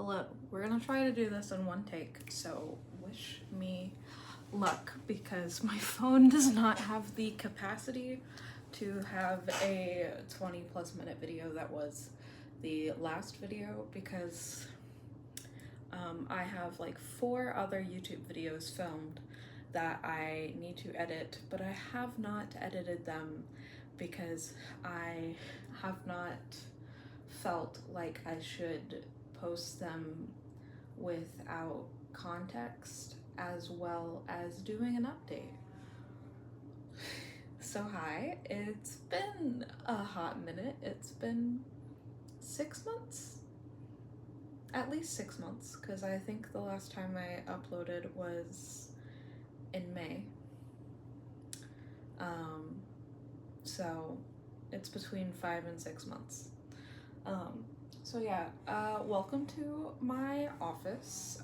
Hello, we're gonna try to do this in one take, so wish me luck because my phone does not have the capacity to have a 20 plus minute video that was the last video because I have like 4 other YouTube videos filmed that I need to edit, but I have not edited them because I have not felt like I should post them without context as well as doing an update. So hi, it's been a hot minute. It's been 6 months? At least 6 months, because I think the last time I uploaded was in May. So it's between 5 and 6 months. So yeah, welcome to my office.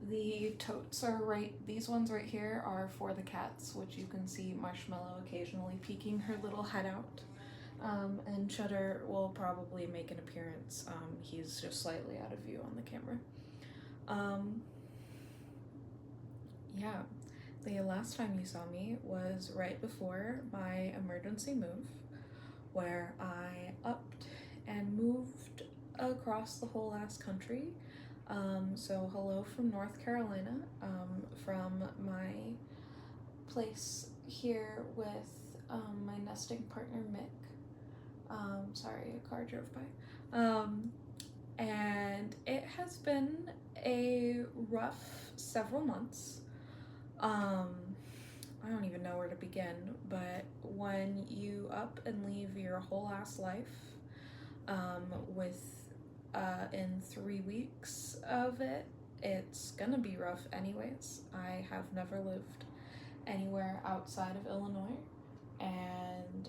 The totes are these ones right here are for the cats, which you can see Marshmallow occasionally peeking her little head out. And Cheddar will probably make an appearance. He's just slightly out of view on the camera. Yeah, the last time you saw me was right before my emergency move, where I upped and moved across the whole ass country. So hello from North Carolina, from my place here with my nesting partner Mick. Sorry, a car drove by. And it has been a rough several months. I don't even know where to begin, but when you up and leave your whole ass life, in 3 weeks of it, it's gonna be rough anyways. I have never lived anywhere outside of Illinois, and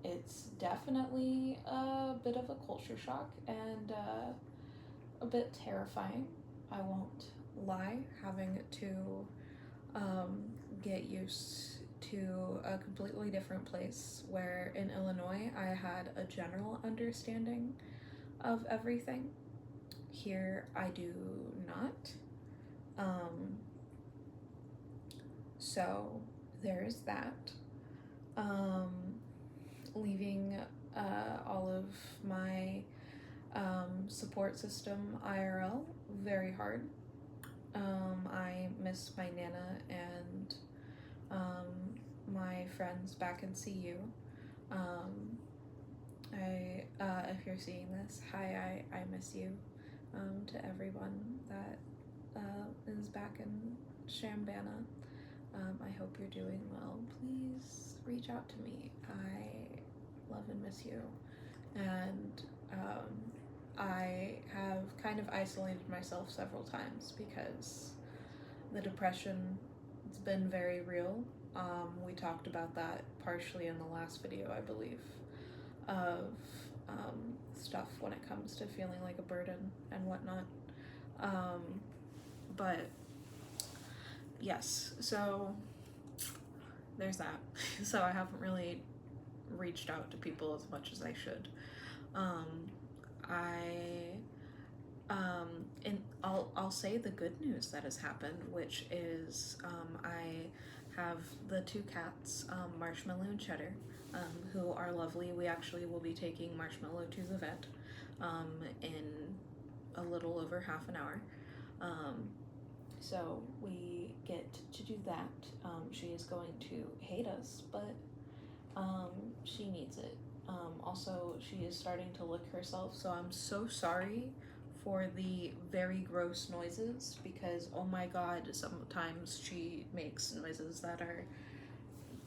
it's definitely a bit of a culture shock and a bit terrifying. I won't lie, having to get used to a completely different place where in Illinois I had a general understanding of everything. Here I do not. So there's that. Leaving all of my support system IRL, very hard. I miss my Nana and my friends back in CU. If you're seeing this, hi, I miss you. To everyone that is back in Shambana, I hope you're doing well. Please reach out to me. I love and miss you. And I have kind of isolated myself several times because the depression has been very real. We talked about that partially in the last video, I believe, of stuff when it comes to feeling like a burden and whatnot. But yes, so there's that. So I haven't really reached out to people as much as I should. I'll say the good news that has happened, which is I have the 2 cats, Marshmallow and Cheddar, who are lovely. We actually will be taking Marshmallow to the vet in a little over half an hour. So we get to do that. She is going to hate us, but she needs it. Also, she is starting to lick herself, so I'm so sorry for the very gross noises because, oh my god, sometimes she makes noises that are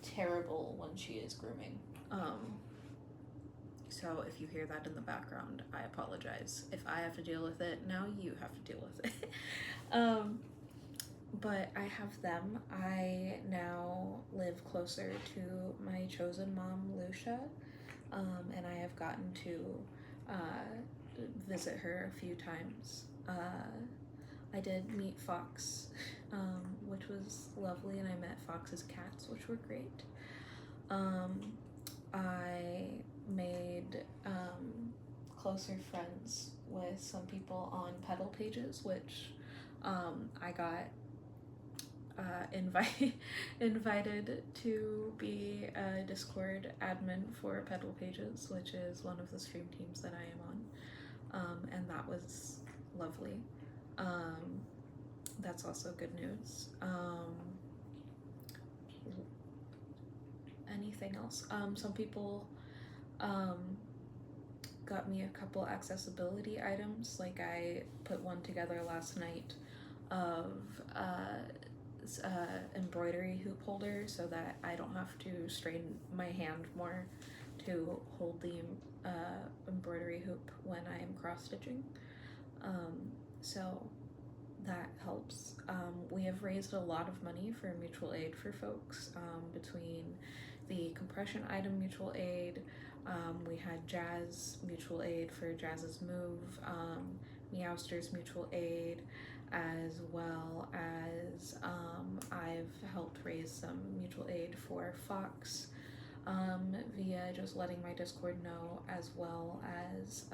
terrible when she is grooming. So if you hear that in the background, I apologize. If I have to deal with it, now you have to deal with it. But I have them. I now live closer to my chosen mom, Lucia, and I have gotten to visit her a few times. I did meet Fox, which was lovely, and I met Fox's cats, which were great. I made closer friends with some people on pedal pages, which I got invited to be a Discord admin for pedal pages, which is one of the stream teams that I am on, and that was lovely. That's also good news. Anything else? Some people got me a couple accessibility items. Like I put one together last night of embroidery hoop holder so that I don't have to strain my hand more to hold the embroidery hoop when I am cross stitching. So that helps. We have raised a lot of money for mutual aid for folks, between the compression item mutual aid. We had Jazz mutual aid for Jazz's move, Meowster's mutual aid, as well as I've helped raise some mutual aid for Fox via just letting my Discord know, as well as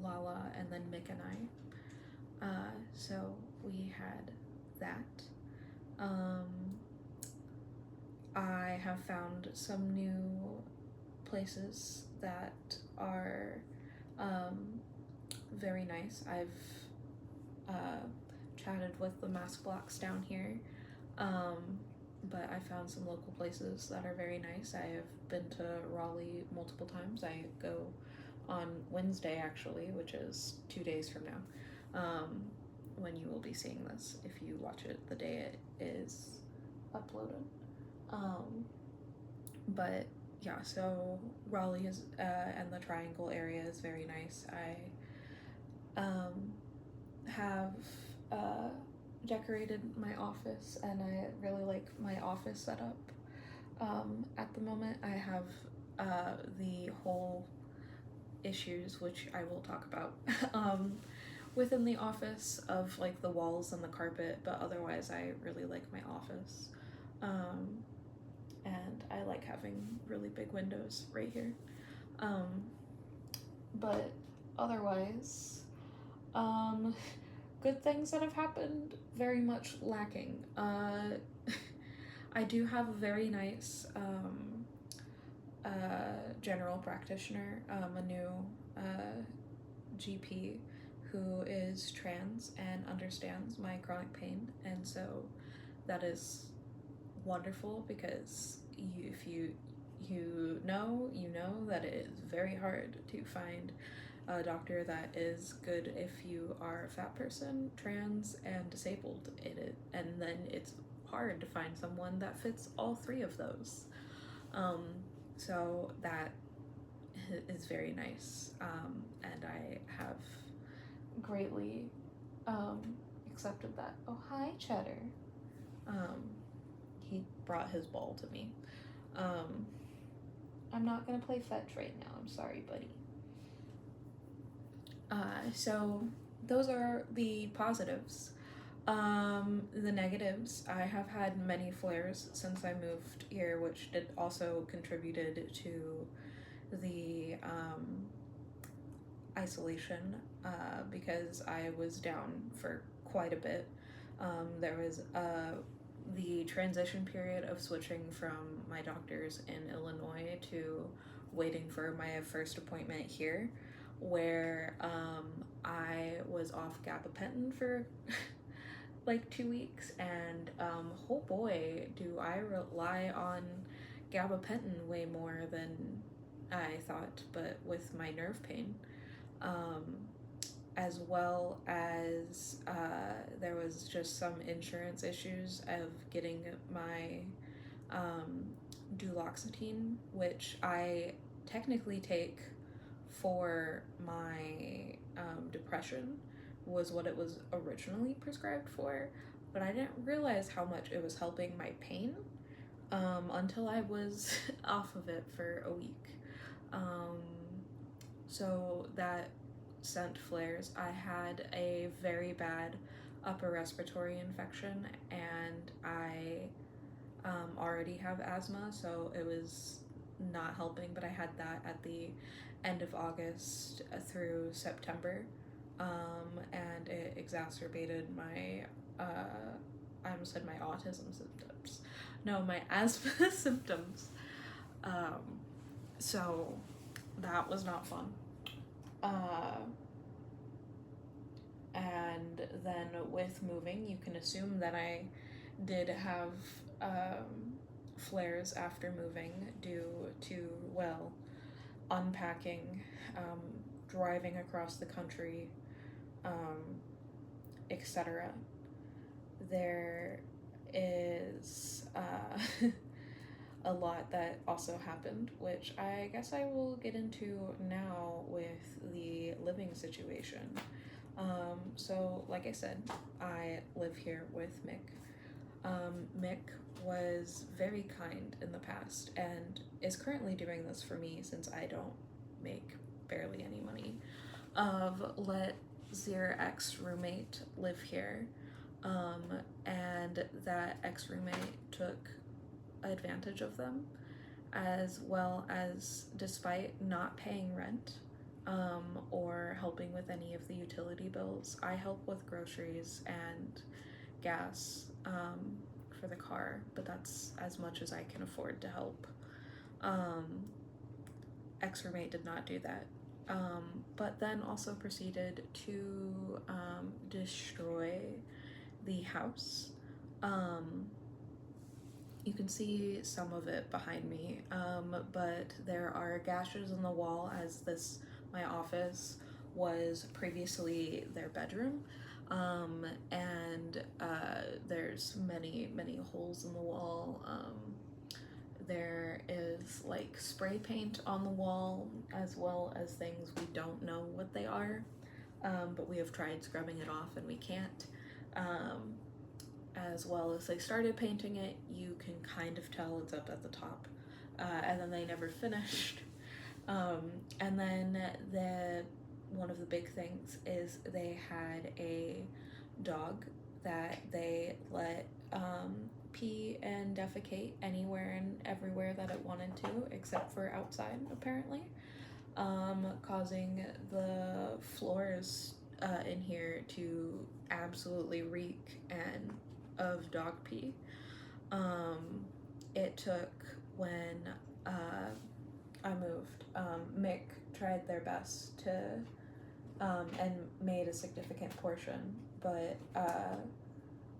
Lala and then Mick and I. So we had that. I have found some new places that are very nice. I've chatted with the mask blocks down here, but I found some local places that are very nice. I have been to Raleigh multiple times. I go on Wednesday, actually, which is 2 days from now, when you will be seeing this, if you watch it the day it is uploaded. But yeah, so Raleigh is, and the Triangle area is very nice. I have decorated my office, and I really like my office setup. At the moment, I have the whole issues, which I will talk about, within the office, of like the walls and the carpet, but otherwise I really like my office. And I like having really big windows right here. But otherwise, good things that have happened, very much lacking. I do have a very nice general practitioner, a new GP who is trans and understands my chronic pain, and so that is wonderful, because if you know that it is very hard to find a doctor that is good if you are a fat person, trans, and disabled. And then it's hard to find someone that fits all three of those. So that is very nice, and I have greatly accepted that. Oh, hi, Cheddar. He brought his ball to me. I'm not gonna play fetch right now. I'm sorry, buddy. So those are the positives. The negatives, I have had many flares since I moved here, which did also contributed to the isolation, because I was down for quite a bit. There was the transition period of switching from my doctors in Illinois to waiting for my first appointment here, where I was off gabapentin for like 2 weeks, and oh boy, do I rely on gabapentin way more than I thought, but with my nerve pain. As well as there was just some insurance issues of getting my duloxetine, which I technically take for my depression, was what it was originally prescribed for, but I didn't realize how much it was helping my pain until I was off of it for a week. So that sent flares. I had a very bad upper respiratory infection, and I already have asthma, so it was not helping, but I had that at the end of August through September, and it exacerbated my, I almost said my autism symptoms. No, my asthma symptoms. So that was not fun. And then with moving, you can assume that I did have flares after moving due to, well, unpacking, driving across the country, etc. There is a lot that also happened, which I guess I will get into now with the living situation. So like I said, I live here with Mick. Mick was very kind in the past and is currently doing this for me since I don't make barely any money, of let their ex-roommate live here, and that ex-roommate took advantage of them, as well as, despite not paying rent or helping with any of the utility bills, I help with groceries and gas for the car, but that's as much as I can afford to help. Ex-roommate did not do that, but then also proceeded to destroy the house. You can see some of it behind me, but there are gashes in the wall, as this, my office, was previously their bedroom, and there's many holes in the wall. There is like spray paint on the wall, as well as things we don't know what they are, but we have tried scrubbing it off and we can't. As well as they started painting it, you can kind of tell it's up at the top, and then they never finished. And then one of the big things is they had a dog that they let pee and defecate anywhere and everywhere that it wanted to, except for outside, apparently, causing the floors in here to absolutely reek and of dog pee. It took, when I moved, Mick tried their best to and made a significant portion, but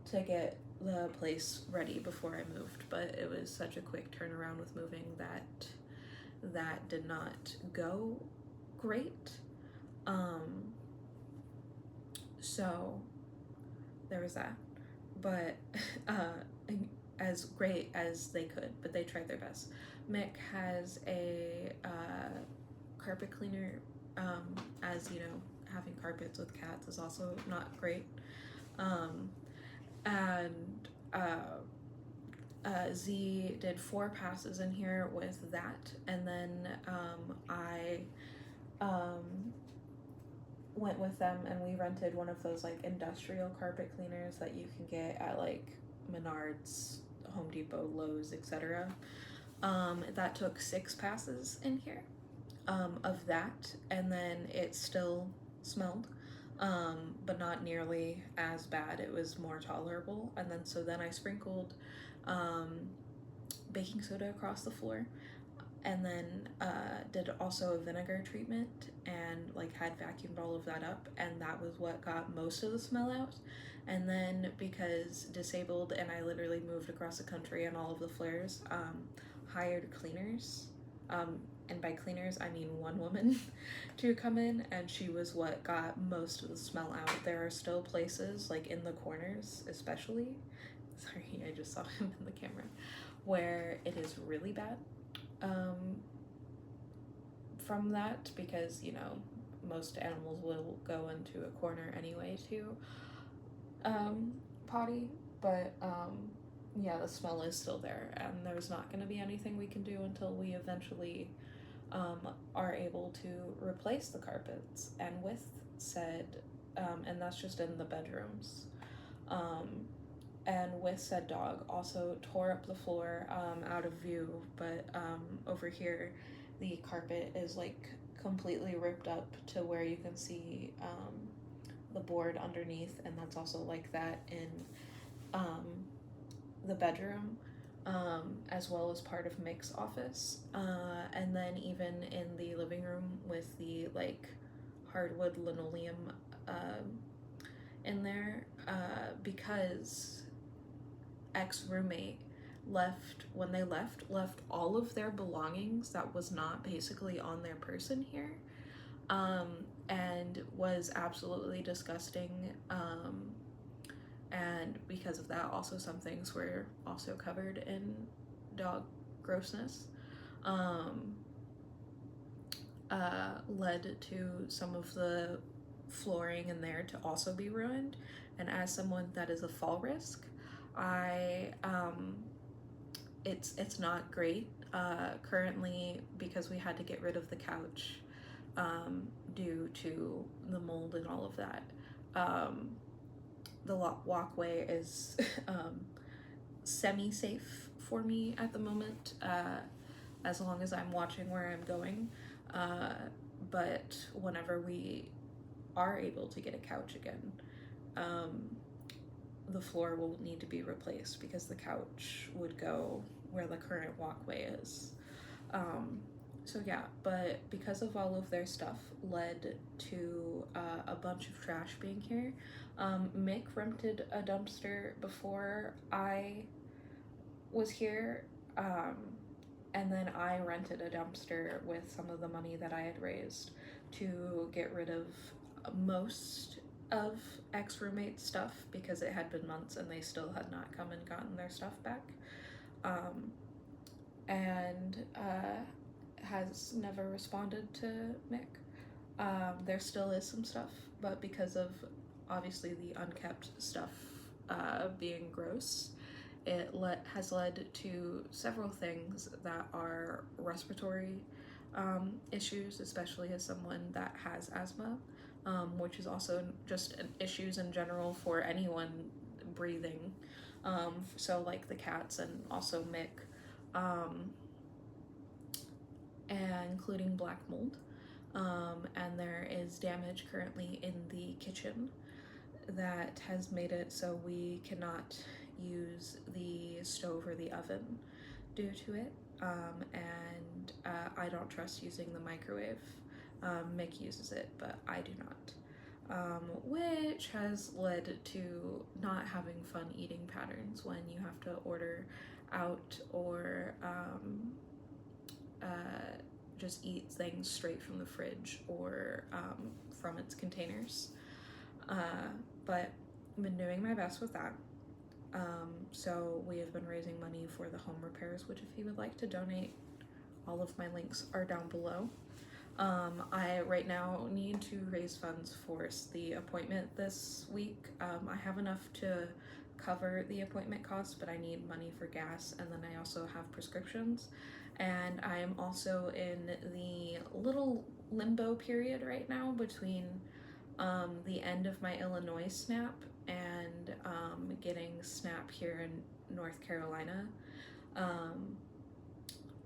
to get the place ready before I moved, but it was such a quick turnaround with moving that did not go great. So there was that, but as great as they could, but they tried their best. Mick has a carpet cleaner, as you know, having carpets with cats is also not great. Z did 4 passes in here with that, and then I went with them and we rented one of those like industrial carpet cleaners that you can get at like Menards, Home Depot, Lowe's, etc. That took 6 passes in here of that, and then it still smelled, but not nearly as bad. It was more tolerable. And then then I sprinkled baking soda across the floor, and then did also a vinegar treatment and like had vacuumed all of that up, and that was what got most of the smell out. And then, because disabled and I literally moved across the country and all of the flares, hired cleaners, and by cleaners I mean one woman, to come in, and she was what got most of the smell out. There are still places, like in the corners especially, sorry, I just saw him in the camera, where it is really bad from that, because, you know, most animals will go into a corner anyway to potty, but yeah, the smell is still there, and there's not going to be anything we can do until we eventually are able to replace the carpets. And with said, and that's just in the bedrooms, and with said dog also tore up the floor out of view, but over here the carpet is like completely ripped up to where you can see the board underneath, and that's also like that in the bedroom, as well as part of Mick's office, and then even in the living room with the like hardwood linoleum in there, because ex-roommate left all of their belongings that was not basically on their person here, and was absolutely disgusting, and because of that also some things were also covered in dog grossness, led to some of the flooring in there to also be ruined. And as someone that is a fall risk, it's not great currently, because we had to get rid of the couch due to the mold and all of that. The walkway is semi-safe for me at the moment, as long as I'm watching where I'm going, but whenever we are able to get a couch again, the floor will need to be replaced because the couch would go where the current walkway is. So yeah, but because of all of their stuff led to a bunch of trash being here. Mick rented a dumpster before I was here, and then I rented a dumpster with some of the money that I had raised to get rid of most of ex-roommate's stuff, because it had been months and they still had not come and gotten their stuff back, and has never responded to Mick. There still is some stuff, but because of obviously the unkept stuff being gross, it has led to several things that are respiratory issues, especially as someone that has asthma, which is also just issues in general for anyone breathing, so like the cats and also Mick, and including black mold, and there is damage currently in the kitchen that has made it so we cannot use the stove or the oven due to it, and I don't trust using the microwave. Mick uses it, but I do not, which has led to not having fun eating patterns when you have to order out or just eat things straight from the fridge or from its containers. But I've been doing my best with that. So we have been raising money for the home repairs, which if you would like to donate, all of my links are down below. I right now need to raise funds for the appointment this week. I have enough to cover the appointment costs, but I need money for gas, and then I also have prescriptions, and I am also in the little limbo period right now between the end of my Illinois SNAP and getting SNAP here in North Carolina.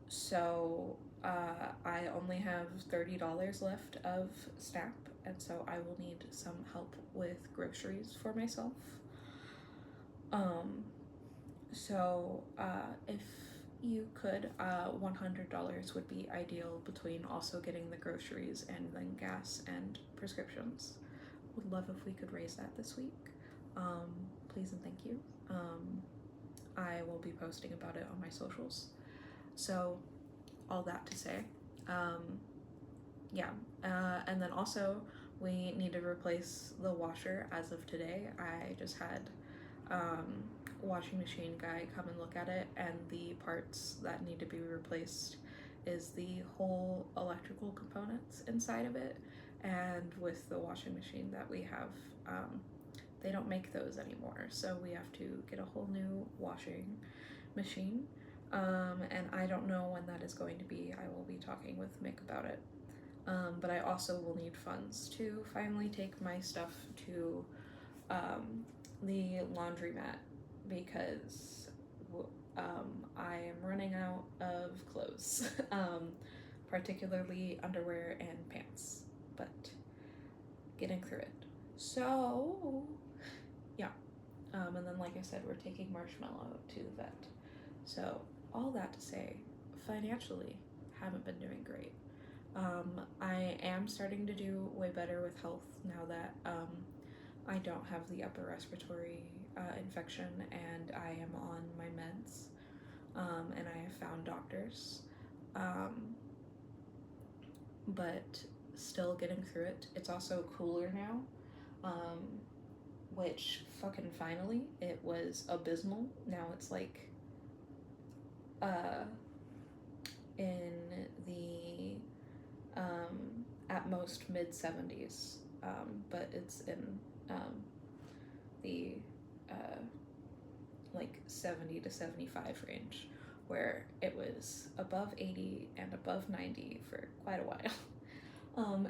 So I only have $30 left of SNAP, and so I will need some help with groceries for myself. So if you could, $100 would be ideal between also getting the groceries and then gas and prescriptions. Would love if we could raise that this week. Please and thank you. I will be posting about it on my socials. So all that to say, yeah, and then also we need to replace the washer as of today. I just had washing machine guy come and look at it, and the parts that need to be replaced is the whole electrical components inside of it, and with the washing machine that we have, they don't make those anymore, so we have to get a whole new washing machine, and I don't know when that is going to be. I will be talking with Mick about it, but I also will need funds to finally take my stuff to the laundromat because I am running out of clothes, particularly underwear and pants, but getting through it. So, yeah. And then, like I said, we're taking Marshmallow to the vet. So, all that to say, financially, haven't been doing great. I am starting to do way better with health now that I don't have the upper respiratory infection and I am on my meds, and I have found doctors, but still getting through it. It's also cooler now, which fucking finally, it was abysmal. Now it's like in the at most mid 70s, but it's in the like 70 to 75 range, where it was above 80 and above 90 for quite a while.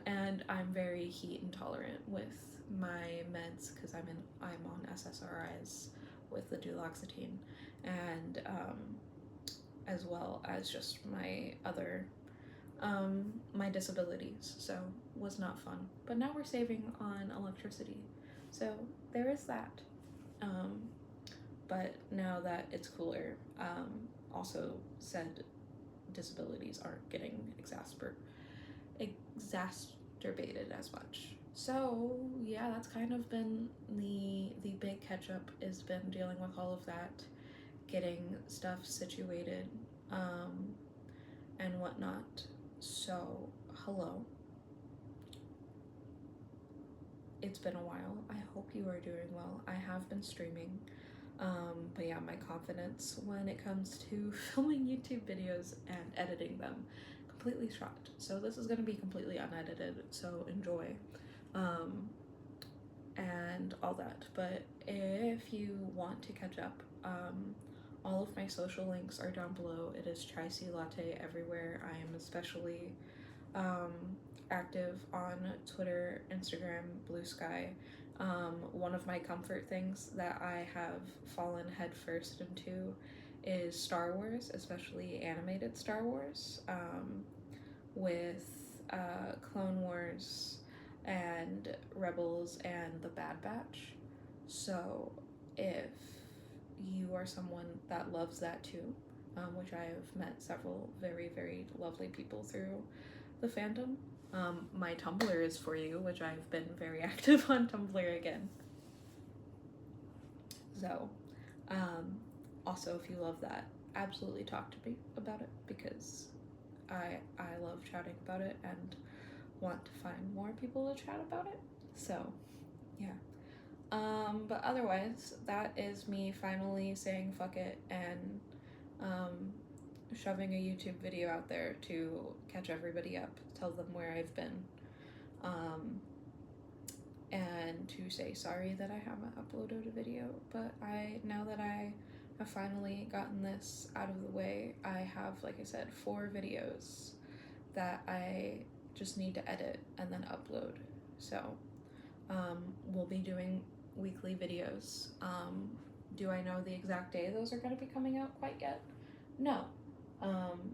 And I'm very heat intolerant with my meds because I'm on SSRIs with the duloxetine, and as well as just my other my disabilities, so was not fun. But now we're saving on electricity, so there is that. But now that it's cooler, also said disabilities aren't getting exacerbated as much. So yeah, that's kind of been the big catch up, has been dealing with all of that, getting stuff situated, and whatnot. So hello, it's been a while. I hope you are doing well. I have been streaming, but yeah, my confidence when it comes to filming YouTube videos and editing them completely shot. So this is going to be completely unedited, so enjoy, and all that. But if you want to catch up, all of my social links are down below. It is ChaiCiLatte everywhere. I am especially active on Twitter, Instagram, Blue Sky. One of my comfort things that I have fallen headfirst into is Star Wars, especially animated Star Wars, with Clone Wars and Rebels and The Bad Batch. So if you are someone that loves that too, which I have met several very, very lovely people through the fandom, my Tumblr is for you, which I've been very active on Tumblr again. So, also if you love that, absolutely talk to me about it, because I love chatting about it and want to find more people to chat about it. So, yeah. But otherwise, that is me finally saying fuck it and shoving a YouTube video out there to catch everybody up, tell them where I've been, and to say sorry that I haven't uploaded a video. But now that I have finally gotten this out of the way, I have, like I said, 4 videos that I just need to edit and then upload. So we'll be doing weekly videos. Do I know the exact day those are going to be coming out quite yet? No.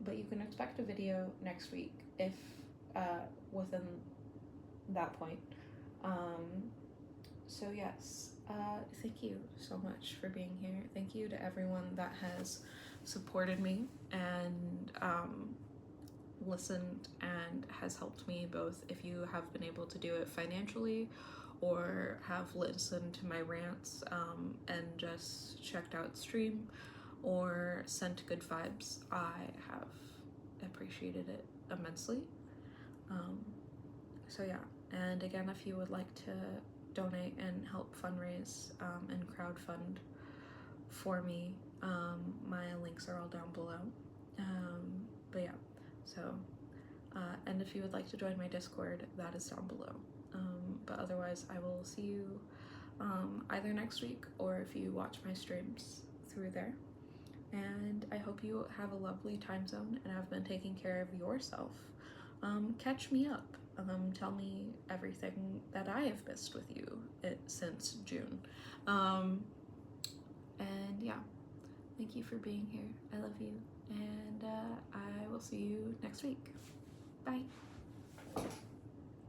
But you can expect a video next week if within that point. So yes, thank you so much for being here. Thank you to everyone that has supported me and listened and has helped me, both if you have been able to do it financially or have listened to my rants and just checked out stream or sent good vibes. I have appreciated it immensely. So yeah, and again, if you would like to donate and help fundraise and crowdfund for me, my links are all down below. But yeah, so and if you would like to join my Discord, that is down below. But otherwise, I will see you either next week or if you watch my streams through there. And I hope you have a lovely time zone and have been taking care of yourself. Catch me up. Tell me everything that I have missed with you since June. And yeah, thank you for being here. I love you, and I will see you next week. Bye.